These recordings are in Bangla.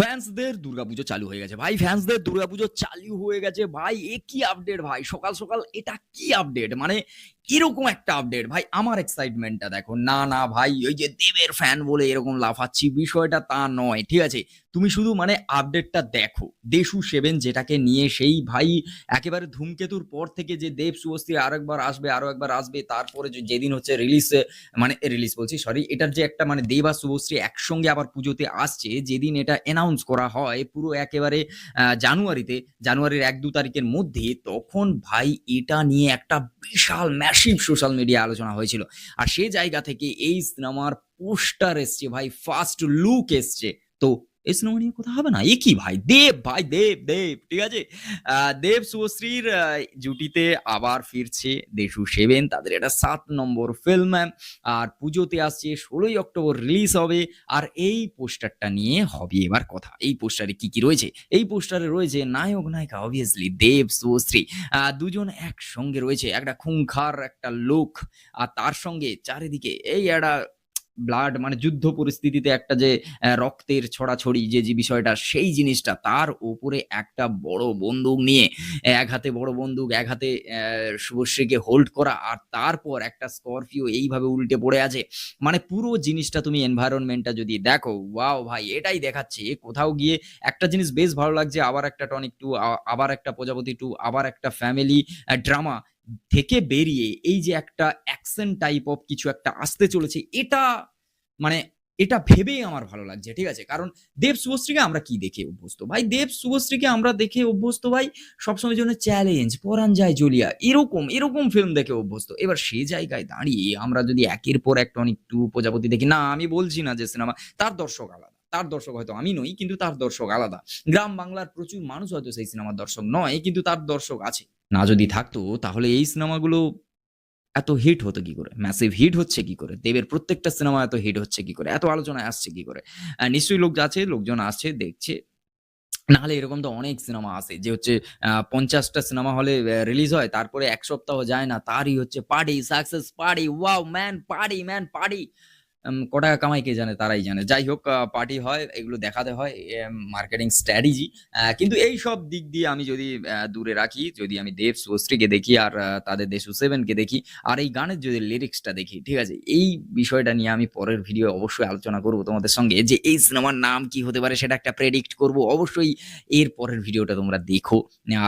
ফ্যান্সদের দুর্গাপুজো চালু হয়ে গেছে ভাই। ফ্যান্সদের দুর্গাপুজো চালু হয়ে গেছে ভাই। এ কি আপডেট ভাই, সকাল সকাল এটা কি আপডেট? মানে এরকম একটা আপডেট ভাই, আমার এক্সাইটমেন্টটা দেখো। না না ভাই, ওই যে দেবের ফ্যান বলে এরকম লাফাচ্ছি, বিষয়টা তা নয়, ঠিক আছে? তুমি শুধু মানে আপডেটটা দেখো। দেশু সেভেন যেটাকে নিয়ে সেই ভাই একেবারে ধূমকেতুর পর থেকে যে দেব শুভশ্রী আরেকবার আসবে, আরো একবার আসবে, তারপরে যেদিন হচ্ছে রিলিজ, মানে রিলিজ বলছি সরি, এটার যে একটা মানে দেব আর শুভশ্রী একসঙ্গে আবার পুজোতে আসছে, যেদিন এটা অ্যানাউন্স করা হয় পুরো একেবারে জানুয়ারির 1-2 তারিখের মধ্যে, তখন ভাই এটা নিয়ে একটা বিশাল ম্যাসিভ সোশ্যাল মিডিয়া আলোচনা হয়েছিল। আর সে জায়গা থেকে এই সিনেমার পোস্টার এসছে ভাই, ফার্স্ট লুক এসছে। তো এই সিনেমা নিয়ে কথা হবে না? এ কি ভাই, দেব ভাই, দেব দেব, ঠিক আছে? দেব শুভশ্রীর জুটিতে আবার ফিরছে দেশু সেভেন, তাদের এটা 7 নম্বর ফিল্ম। আর পুজোতে আসছে, 16ই অক্টোবর রিলিজ হবে। আর এই পোস্টারটা নিয়ে হবে এবার কথা। এই পোস্টারে কি কি রয়েছে? এই পোস্টারে রয়েছে নায়ক নায়িকা, অবভিয়াসলি দেব শুভশ্রী, দুজন একসঙ্গে রয়েছে, একটা খুংখার একটা লুক। আর তার সঙ্গে চারিদিকে এই একটা ব্লাড, মানে যুদ্ধ পরিস্থিতিতে একটা যে রক্তের ছড়াছড়ি যে বিষয়টা, সেই জিনিসটা, তার উপরে একটা বড় বন্দুক নিয়ে, এক হাতে বড় বন্দুক, এক হাতে শুভশ্রীকে হোল্ড করা, আর তারপর একটা স্করপিও এইভাবে উল্টে পড়ে আছে। মানে পুরো জিনিসটা তুমি এনভায়রনমেন্টটা যদি দেখো, ওয়াও ভাই, এটাই দেখাচ্ছে। কোথাও গিয়ে একটা জিনিস বেশ ভালো লাগছে, আবার একটা টনিক টু, আবার একটা প্রজাপতি টু, আবার একটা ফ্যামিলি ড্রামা থেকে বেরিয়ে এই যে একটা অ্যাকশন টাইপ অফ কিছু একটা আসতে চলেছে, এটা মানে এটা ভেবেই আমার ভালো লাগছে, ঠিক আছে? কারণ দেব শুভশ্রীকে আমরা কি দেখে অভ্যস্ত ভাই? দেব শুভশ্রীকে আমরা দেখে অভ্যস্ত ভাই সবসময় জন্য চ্যালেঞ্জ, পরাণ যায় জ্বলিয়া, এরকম এরকম ফিল্ম দেখে অভ্যস্ত। এবার সেই জায়গায় দাঁড়িয়ে আমরা যদি একের পর এক টনিক টু, প্রজাপতি দেখি, না আমি বলছি না যে সিনেমা, তার দর্শক আলাদা, তার দর্শক হয়তো আমি নই, কিন্তু তার দর্শক আলাদা। গ্রাম বাংলার প্রচুর মানুষ হয়তো সেই সিনেমার দর্শক নয়, কিন্তু তার দর্শক আছে। না যদি থাকতো তাহলে এই সিনেমাগুলো এত হিট হতো কি করে? ম্যাসিভ হিট হচ্ছে কি করে? দেবের প্রত্যেকটা সিনেমা এত হিট হচ্ছে কি করে? এত আলোচনায় আসছে কি করে? নিশ্চয়ই লোকজন আসছে, দেখছে। নাহলে এরকম তো অনেক সিনেমা আছে যে হচ্ছে ৫০ টা সিনেমা হলে রিলিজ হয়, তারপরে ১ সপ্তাহ যায় না, তারই হচ্ছে party, success party, wow man, party man, party. ক টাকা কামাই কে জানে, তারাই জানে। যাই হোক, পার্টি হয়, এগুলো দেখাতে হয়, মার্কেটিং স্ট্র্যাটেজি। কিন্তু এইসব দিক দিয়ে আমি যদি দূরে রাখি, যদি আমি দেব শুভশ্রীকে দেখি আর তাদের দেশু 7 কে দেখি, আর এই গানের যদি লিরিক্সটা দেখি, ঠিক আছে? এই বিষয়টা নিয়ে আমি পরের ভিডিও অবশ্যই আলোচনা করব তোমাদের সঙ্গে, যে এই সিনেমার নাম কি হতে পারে সেটা একটা প্রেডিক্ট করব। অবশ্যই এর পরের ভিডিওটা তোমরা দেখো।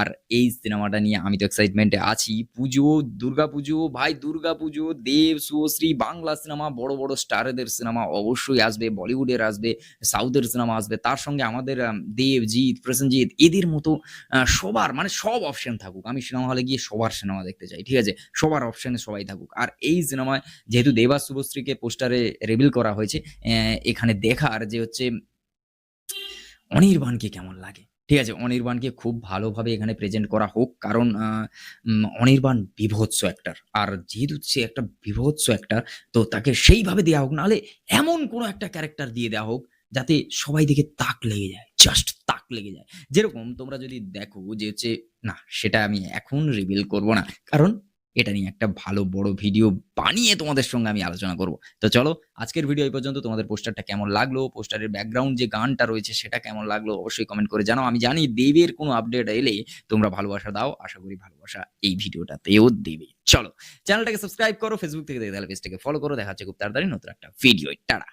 আর এই সিনেমাটা নিয়ে আমি তো এক্সাইটমেন্টে আছি। পুজো, দুর্গাপুজো ভাই, দুর্গাপুজো, দেব, শুভশ্রী, বাংলা সিনেমা, বড়, বড় স্টারদের সিনেমা অবশ্যই আসবে, বলিউডের আসবে, সাউথের সিনেমা আসবে। তার সঙ্গে আমাদের দেবজিৎ, প্রসেনজিৎ, এদের মতো সবার মানে সব অপশন থাকুক। আমি সিনেমা হলে গিয়ে সবার সিনেমা দেখতে চাই, ঠিক আছে? সবার অপশনে সবাই থাকুক। আর এই সিনেমায় যেহেতু দেব আর শুভশ্রীকে পোস্টারে রিভিল করা হয়েছে, এখানে দেখার যে হচ্ছে অনির্বাণকে কেমন লাগে? ঠিক আছে? অনির্বাণকে খুব ভালোভাবে এখানে প্রেজেন্ট করা হোক। কারণ অনির্বাণ বীভৎস অ্যাক্টর। আর যেহেতু সে একটা বীভৎস অ্যাক্টর, তো তাকে সেইভাবে দেয়া হোক। নাহলে এমন কোনো একটা ক্যারেক্টার দিয়ে দেয়া হোক, যাতে সবাই দেখে তাক লেগে যায়। জাস্ট তাক লেগে যায়। যেরকম তোমরা যদি দেখো যে হচ্ছে, না সেটা আমি এখন রিভিল করব না। কারণ এটা নিয়ে একটা ভালো বড় ভিডিও বানিয়ে তোমাদের সঙ্গে আমি আলোচনা করব। তো চলো, আজকের ভিডিও এই পর্যন্ত। তোমাদের পোস্টারটা কেমন লাগলো? পোস্টারের ব্যাকগ্রাউন্ড যে গানটা রয়েছে সেটা কেমন লাগলো? অবশ্যই কমেন্ট করে জানাও। আমি জানি দেবের কোনো আপডেট এলে তোমরা ভালোবাসা দাও। আশা করি ভালোবাসা এই ভিডিওটাতেও দেবে। চলো, চ্যানেলটাকে সাবস্ক্রাইব করো। ফেসবুক থেকে দেখে তাহলে পেজটাকে ফলো করো। দেখা হচ্ছে খুব তাড়াতাড়ি নতুন একটা ভিডিও। টাটা।